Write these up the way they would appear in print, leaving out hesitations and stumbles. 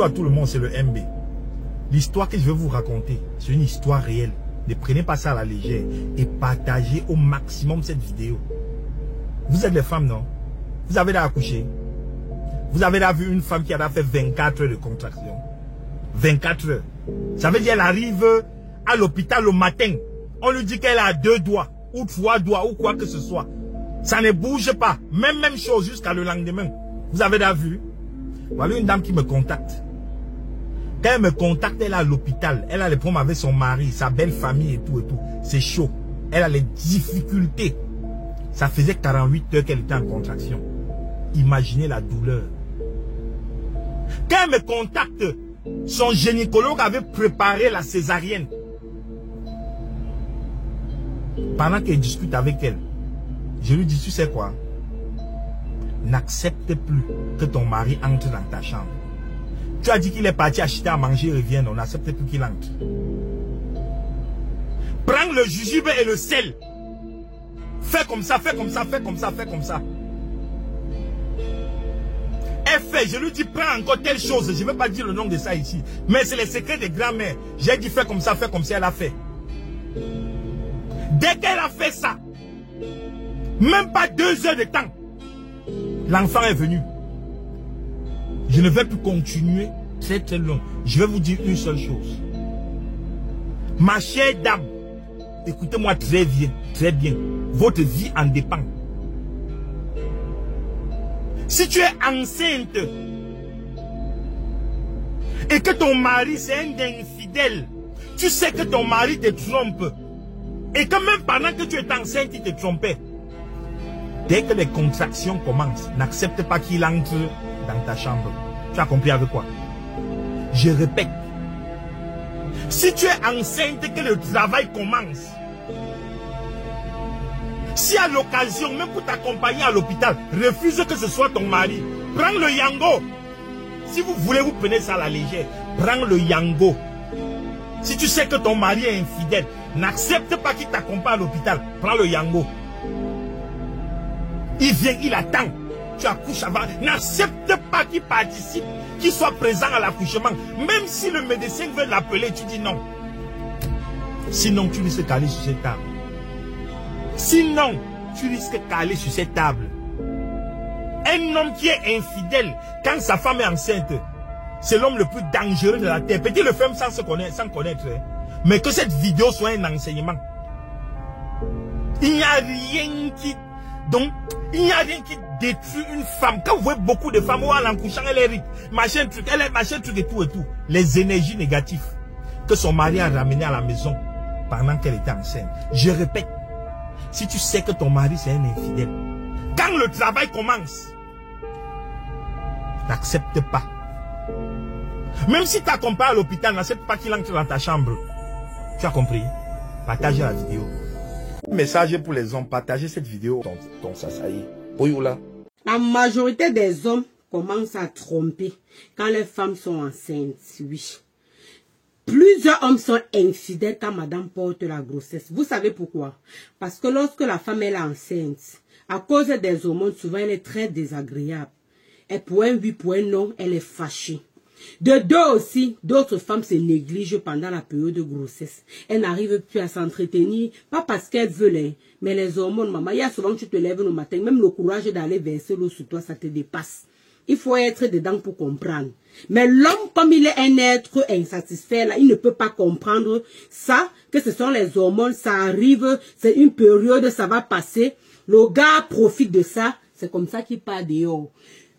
À tout le monde, c'est le MB. L'histoire que je vais vous raconter, c'est une histoire réelle. Ne prenez pas ça à la légère et partagez au maximum cette vidéo. Vous êtes les femmes, non? Vous avez accouché. Vous avez vu une femme qui a fait 24 heures de contraction. 24 heures. Ça veut dire qu'elle arrive à l'hôpital le matin. On lui dit qu'elle a 2 doigts ou 3 doigts ou quoi que ce soit. Ça ne bouge pas. Même chose jusqu'à le lendemain. Vous avez vu? Voilà une dame qui me contacte. Quand elle me contacte, elle est à l'hôpital. Elle a les problèmes avec son mari, sa belle famille et tout et tout. C'est chaud. Elle a les difficultés. Ça faisait 48 heures qu'elle était en contraction. Imaginez la douleur. Quand elle me contacte, son gynécologue avait préparé la césarienne. Pendant qu'elle discute avec elle, je lui dis, tu sais quoi? N'accepte plus que ton mari entre dans ta chambre. Tu as dit qu'il est parti acheter à manger et revient. On n'accepte plus qu'il entre. Prends le jujube et le sel. Fais comme ça, fais comme ça, fais comme ça, fais comme ça. Elle fait, je lui dis, prends encore telle chose. Je ne vais pas dire le nom de ça ici. Mais c'est les secrets des grands-mères. J'ai dit, fais comme ça, elle a fait. Dès qu'elle a fait ça, même pas 2 heures de temps, l'enfant est venu. Je ne vais plus continuer très long. Je vais vous dire une seule chose. Ma chère dame, écoutez-moi très bien. Votre vie en dépend. Si tu es enceinte et que ton mari c'est un infidèle, tu sais que ton mari te trompe et que même pendant que tu es enceinte, il te trompait. Dès que les contractions commencent, n'accepte pas qu'il entre dans ta chambre. Tu as compris avec quoi? Je répète. Si tu es enceinte et que le travail commence, si à l'occasion, même pour t'accompagner à l'hôpital, refuse que ce soit ton mari, prends le yango. Si vous voulez, vous prenez ça à la légère. Prends le yango. Si tu sais que ton mari est infidèle, n'accepte pas qu'il t'accompagne à l'hôpital. Prends le yango. Il vient, il attend. Tu accouches avant. N'accepte pas qu'il participe, qu'il soit présent à l'accouchement. Même si le médecin veut l'appeler, tu dis non. Sinon, tu risques de caler sur cette table. Sinon, tu risques de caler sur cette table. Un homme qui est infidèle, quand sa femme est enceinte, c'est l'homme le plus dangereux de la terre. Peut-être le femme sans connaître. Mais que cette vidéo soit un enseignement. Il n'y a rien qui... Donc, il n'y a rien qui détruit une femme. Quand vous voyez beaucoup de femmes, en l'accouchant, elle est riche, machin truc et tout. Les énergies négatives que son mari a ramenées à la maison pendant qu'elle était enceinte. Je répète, si tu sais que ton mari c'est un infidèle, quand le travail commence, n'accepte pas. Même si tu accompagnes à l'hôpital, n'accepte pas qu'il entre dans ta chambre. Tu as compris? Partage la vidéo. Message pour les hommes, partagez cette vidéo. Donc ça y est. La majorité des hommes commencent à tromper quand les femmes sont enceintes, oui. Plusieurs hommes sont infidèles quand madame porte la grossesse. Vous savez pourquoi? Parce que lorsque la femme est enceinte, à cause des hormones, souvent elle est très désagréable. Et pour un oui, pour un non, elle est fâchée. De deux aussi, d'autres femmes se négligent pendant la période de grossesse. Elles n'arrivent plus à s'entretenir, pas parce qu'elles veulent, mais les hormones, maman, il y a souvent tu te lèves le matin, même le courage d'aller verser l'eau sur toi, ça te dépasse. Il faut être dedans pour comprendre. Mais l'homme, comme il est un être insatisfait, là, il ne peut pas comprendre ça, que ce sont les hormones, ça arrive, c'est une période, ça va passer. Le gars profite de ça, c'est comme ça qu'il part dehors.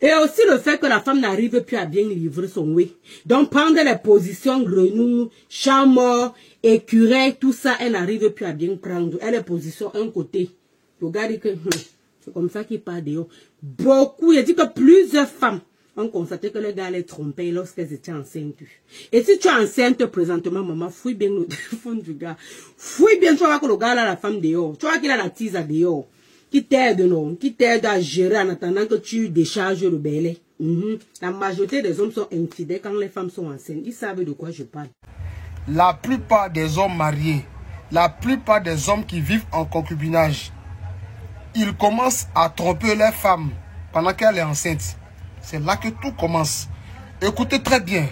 Et aussi le fait que la femme n'arrive plus à bien livrer son oui. Donc prendre les positions grenouille, chat mort, écureuil, tout ça, elle n'arrive plus à bien prendre. Elle est position un côté. Le gars dit que c'est comme ça qu'il part dehors. Beaucoup, il dit que plusieurs femmes ont constaté que le gars les trompait lorsqu'elles étaient enceintes. Et si tu es enceinte présentement, maman, fouille bien le téléphone du gars. Fouille bien, tu vas voir que le gars a la femme dehors. Tu vois qu'il a la tise à dehors. Qui t'aide, non? Qui t'aide à gérer en attendant que tu décharges le belé. La majorité des hommes sont infidèles quand les femmes sont enceintes. Ils savent de quoi je parle. La plupart des hommes mariés, la plupart des hommes qui vivent en concubinage, ils commencent à tromper leur femme pendant qu'elle est enceinte. C'est là que tout commence. écoutez très bien,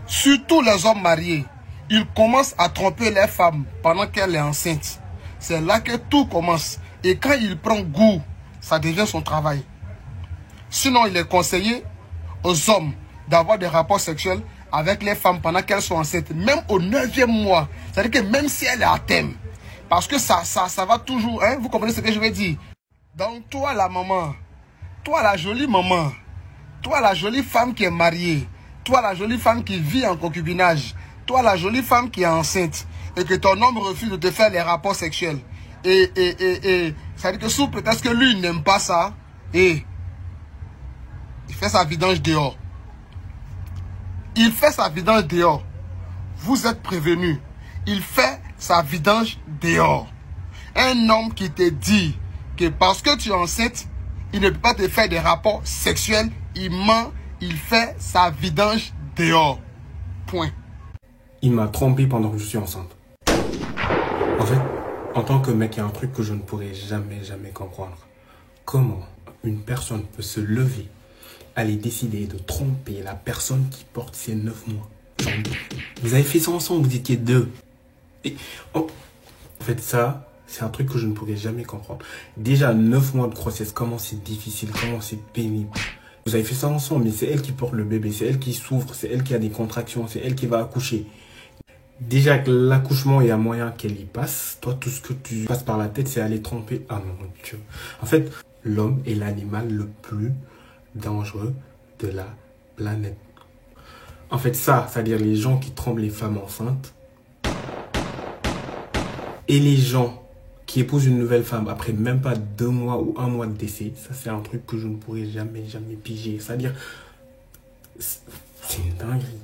surtout les hommes mariés, ils commencent à tromper les femmes pendant qu'elle est enceinte. C'est là que tout commence. Et quand il prend goût, ça devient son travail. Sinon, il est conseillé aux hommes d'avoir des rapports sexuels avec les femmes pendant qu'elles sont enceintes, même au 9e mois. C'est-à-dire que même si elle est à thème, parce que ça va toujours, hein, vous comprenez ce que je veux dire? Donc toi la maman, toi la jolie maman, toi la jolie femme qui est mariée, toi la jolie femme qui vit en concubinage, toi la jolie femme qui est enceinte, et que ton homme refuse de te faire les rapports sexuels, et c'est-à-dire que sous prétexte que lui n'aime pas ça, et il fait sa vidange dehors. Il fait sa vidange dehors. Vous êtes prévenus. Il fait sa vidange dehors. Un homme qui te dit que parce que tu es enceinte, il ne peut pas te faire des rapports sexuels, il ment, il fait sa vidange dehors. Point. Il m'a trompé pendant que je suis enceinte. En fait, en tant que mec, il y a un truc que je ne pourrais jamais comprendre. Comment une personne peut se lever, aller décider de tromper la personne qui porte ses 9 mois. Genre, vous avez fait ça ensemble, vous étiez deux. Et, en fait, ça, c'est un truc que je ne pourrais jamais comprendre. Déjà, 9 mois de grossesse, comment c'est difficile, comment c'est pénible. Vous avez fait ça ensemble, mais c'est elle qui porte le bébé, c'est elle qui souffre, c'est elle qui a des contractions, c'est elle qui va accoucher. Déjà que l'accouchement, il y a moyen qu'elle y passe. Toi, tout ce que tu passes par la tête, c'est aller tromper. Ah mon Dieu. En fait, l'homme est l'animal le plus dangereux de la planète. En fait, ça, c'est-à-dire les gens qui trompent les femmes enceintes et les gens qui épousent une nouvelle femme après même pas 2 mois ou 1 mois de décès, ça c'est un truc que je ne pourrais jamais piger. C'est-à-dire, c'est une dinguerie.